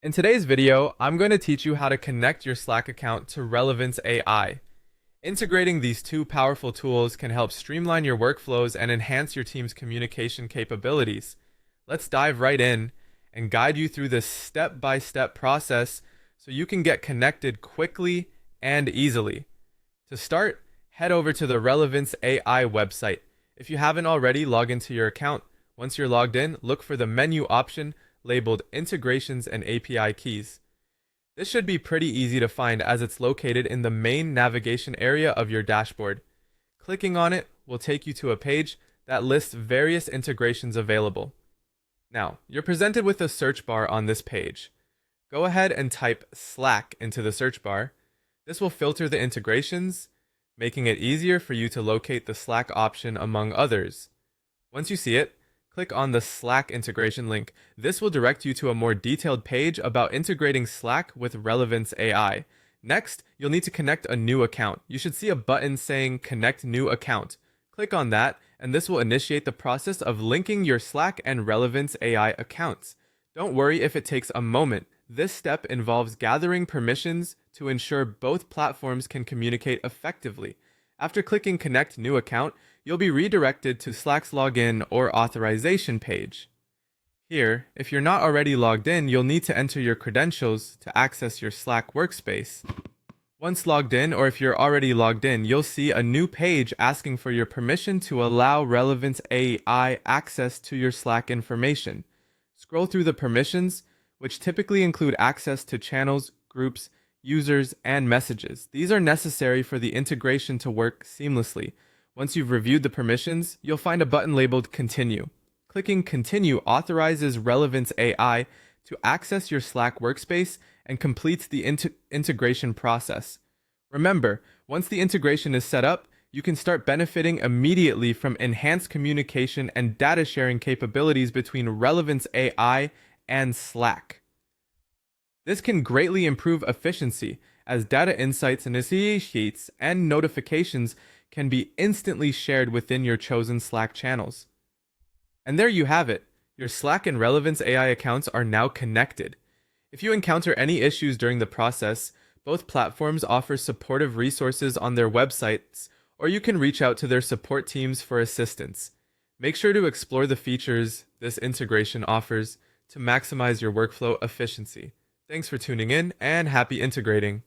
In today's video, I'm going to teach you how to connect your Slack account to Relevance AI. Integrating these two powerful tools can help streamline your workflows and enhance your team's communication capabilities. Let's dive right in and guide you through this step-by-step process so you can get connected quickly and easily. To start, head over to the Relevance AI website. If you haven't already, log into your account. Once you're logged in, look for the menu option labeled Integrations and API Keys. This should be pretty easy to find as it's located in the main navigation area of your dashboard. Clicking on it will take you to a page that lists various integrations available. Now, you're presented with a search bar on this page. Go ahead and type Slack into the search bar. This will filter the integrations, making it easier for you to locate the Slack option among others. Once you see it, click on the Slack integration link. This will direct you to a more detailed page about integrating Slack with Relevance AI. Next, you'll need to connect a new account. You should see a button saying Connect New Account. Click on that, and this will initiate the process of linking your Slack and Relevance AI accounts. Don't worry if it takes a moment. This step involves gathering permissions to ensure both platforms can communicate effectively. After clicking Connect New Account, you'll be redirected to Slack's login or authorization page. Here, if you're not already logged in, you'll need to enter your credentials to access your Slack workspace. Once logged in, or if you're already logged in, you'll see a new page asking for your permission to allow Relevance AI access to your Slack information. Scroll through the permissions, which typically include access to channels, groups, users, and messages. These are necessary for the integration to work seamlessly. Once you've reviewed the permissions, you'll find a button labeled Continue. Clicking Continue authorizes Relevance AI to access your Slack workspace and completes the integration process. Remember, once the integration is set up, you can start benefiting immediately from enhanced communication and data sharing capabilities between Relevance AI and Slack. This can greatly improve efficiency as data insights, sheets, and notifications can be instantly shared within your chosen Slack channels. And there you have it. Your Slack and Relevance AI accounts are now connected. If you encounter any issues during the process, both platforms offer supportive resources on their websites, or you can reach out to their support teams for assistance. Make sure to explore the features this integration offers to maximize your workflow efficiency. Thanks for tuning in and happy integrating.